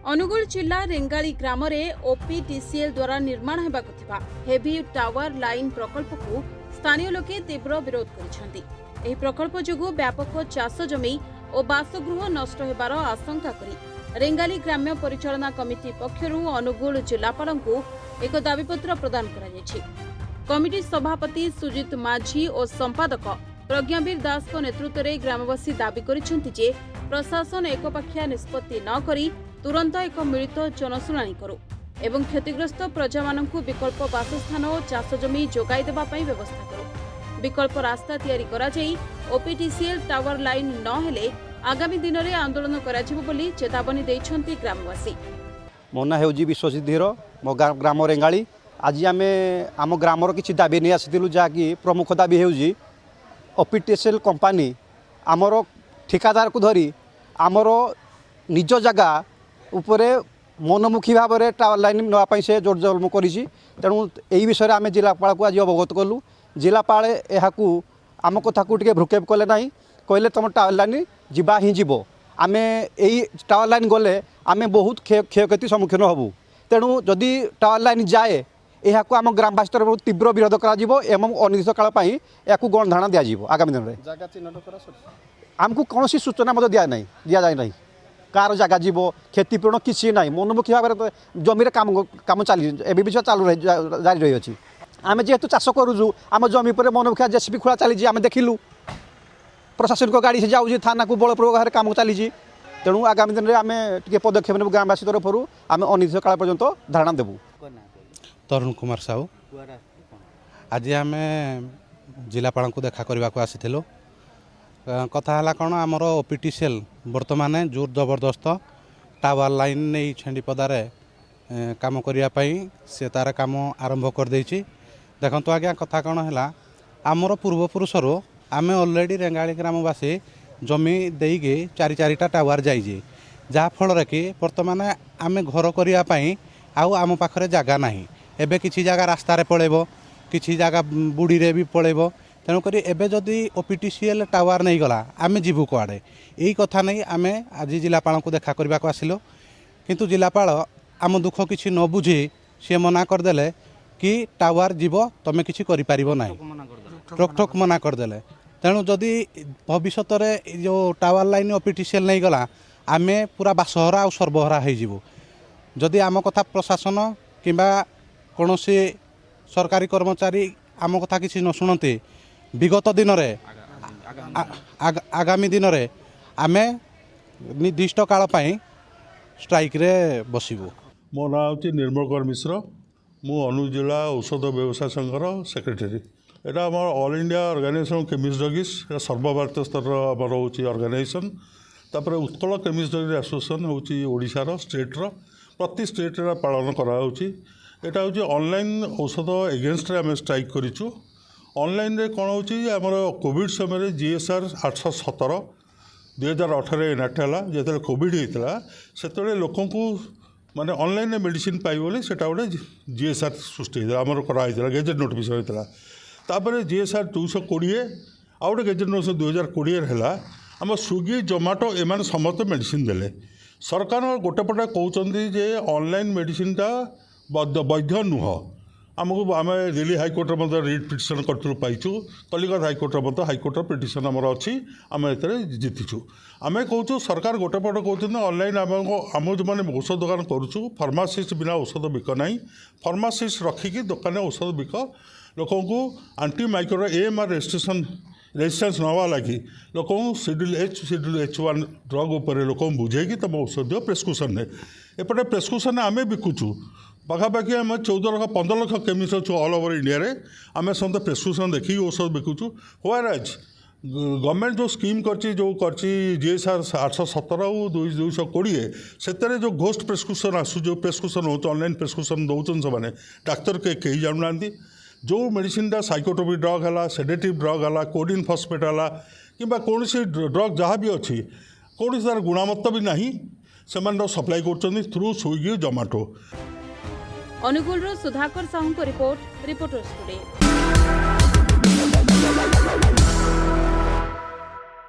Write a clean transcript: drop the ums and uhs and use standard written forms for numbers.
अनुगुल जिला रेंगाली ग्राम ओपीटीसीएल द्वारा निर्माण होगा हेवी टावर लाइन प्रकल्प को स्थानीय लोके तीव्र विरोध कर प्रकल्प जो व्यापक चाष जमी और बासगृह नष्ट होबार आशंका करी रेंगाली ग्राम्य परिचालना कमिटी पक्षर अनुगुल जिलापाल को एक दाबीपत्र प्रदान कमिटी सभापति सुजित माझी और संपादक प्रज्ञावीर दास को नेतृत्व में ग्रामवासी दाबी कर प्रशासन एकपाखिया निष्पत्ति न करी तुरंत एक मिलित जनशुणाणी करू एवं क्षतिग्रस्त प्रजा मानकु विकल्प बासस्थान और चाष जमी जोगाई देबा पई व्यवस्था करू विकल्प रास्ता तैयारी करा जाई ओपीटीसीएल टावर लाइन न हेले आगामी दिन में आंदोलन कराजिबो बोली चेतावनी दैछंती ग्रामवासी। मो ना हेउजी विश्वजित धीर मो ग्राम रेंगाली आज आम आम ग्रामर किसी दाबी नहीं आसीलु जहाँकि प्रमुख दाबी हेउजी ओपीटीसीएल कंपनी आमर ठिकादार को धरी आमर निज जगह उपरे मनमुखी भाव में टावर लाइन नापी से जोर जल्म कर तेणु यही विषय आम जिलापाल को आज अवगत कलु जिलापाल यह आम कथा को भ्रुक्षेप कले ना कहले तुम टावर लाइन जीवा ही जीव आम यही टावर लाइन गले आम बहुत क्षयक्षति सम्मुखीन हबू तेणु जदि टावर लाइन जाए यह आम ग्रामवासी तरफ तीव्र विरोध कर अनिर्दिष्ट काल या गणधारणा दिज्व आगामी दिन में आमको कौन सूचना दि जाए ना कार जगह जीव क्षतिपूरण किसी ना मनमुखी भाव में जमी कम चली विषय चालू जारी रही अच्छी आम जेहेतु चाष करुचु आम जमी पर मनमुखिया जेसीबी खोला चली आम देखिलु प्रशासनिक गाड़ी से जाऊँगी थाना को बल प्रयोग कम चली तेणु आगामी दिन में आम टे पदक्षेप ने ग्रामवासी तरफ आम अनिर्दिष्ट काल पर्यंत धारणा देवु। तरुण कुमार साहू आज आम जिलापाल को देखा करने को आसीलु कथा है कौन आमर ओपीटीसीएल बर्तमान जोर जबरदस्त टावर लाइन नहीं छेपदार काम करने से तार काम आरंभ कर देछि। देखंतु आज्ञा कथा कौन है आमर पूर्वपुरुषर आम ऑलरेडी रेंगाली ग्रामवासी जमी देगी चारि चारिटा टावर जाइए जहाँफल कि बर्तमान आम घर करने आउ आम पाखरे जगह नहीं एबे किछि जगह रास्तार पड़ेब किछि जगह बुड़ी रे भी पड़ेब तेणुक एवं जदि ओपीटीसीएल टावर नहीं गला आम जीवु कड़े यही कथा नहीं आम आज जिलापाल को देखा करने को आसिलु किंतु जिलापाल आम दुख किसी न बुझी सी मना करदे कि टावर जीव तुम किसी ना ठोक मना करदे तेणु जदि भविष्य में जो टावर लाइन ओपीटीसीएल नहीं गला आम पूरा बासहरा और सर्वहरा हो जदि आम कथा प्रशासन किंबा कौन सरकारी कर्मचारी आम कथा किसी न शुणते विगत दिन आगामी दिन में आम निर्दिष्ट काल स्ट्राइक रे बसबू। मो ना हूँ निर्मल कुमार मिश्र मु अनुगुल जिला औषध व्यवसाय संघर सेक्रेटरी एटा आम ऑल इंडिया ऑर्गेनाइजेशन केमिस्ट ड्रगिस सर्वभारतीय स्तर आम हूँ ऑर्गेनाइजेशन तापर उत्कल केमिस्ट ड्रग एसोसिएशन हूँ ओडिशार स्टेट्र प्रति स्टेट्रे पालन कराऊँगी एटा हूँ ऑनलाइन औषध एगेन्स्ट आम स्ट्राइक करूँ ऑनलाइन रे कौन होमर कोविड समय जीएसआर 817 2018 एनाक्ट है जो कोविड होता से लोक माने ऑनलाइन मेडिसिन पाइबली से गोटे जीएसआर सृष्टि आमर कराई गेजेट नोटिफिकेशन होता तापर जीएसआर 220 आउ गोटे गेजेट नोटिफिकेशन 2020 है आम स्विगी जोमाटो एम समस्त मेडिसिन देले सरकार गोटे पटे कहते ऑनलाइन मेडिसिनटा वैध नुह आमको आम दिल्ली हाइकोर्टर मत रिट पिटिशन कर पाइचु कलिकता हाइकोर्टर मत हाइकोर्टर पिटिशन आमर अच्छी आम ए जीतिचु आम कहूँ सरकार गोटे पट कहते ऑनलाइन आम जो मैंने औषध दुकान करुचु फार्मासीस्ट बिना औषध बिक ना फार्मासीस्ट रखिकी दुकान औषध बिक लोक आंटी माइक्रो AMR रेजिस्टेंस नवा लगी लोक शेड्यूल H1 ड्रग उपर लोक बुझे तुम औषध दियो प्रेस्क्रिप्शन ने एपटे प्रेस्क्रिप्शन आम बिकुचु पाखापाखि आम 14 लाख 15 लाख केमिस्ट अच्छु ऑल ओवर इंडिया रे आम समस्त प्रेस्क्रिप्शन देखिए औषध बिकुचु व्हेयरएज गवर्नमेंट जो स्कीम करची जीएसआर 817 और 220 से जो घोस्ट प्रेस्क्रिप्शन आसू जो प्रेस्क्रिप्शन हो ऑनलाइन प्रेस्क्रिप्शन दौन से डाक्तर के कहीं जानूना जो मेडिसिनटा साइकोट्रोपिक ड्रग है सेडेटिव ड्रग है कोडिन फॉस्फेट है कि कौन ड्रग जहाँ भी अच्छी कौन तार गुणमत्ता भी ना से सप्लाई कर थ्रू स्विगी जोमाटो। अनुगुल सुधाकर साहू को रिपोर्टर्स टुडे।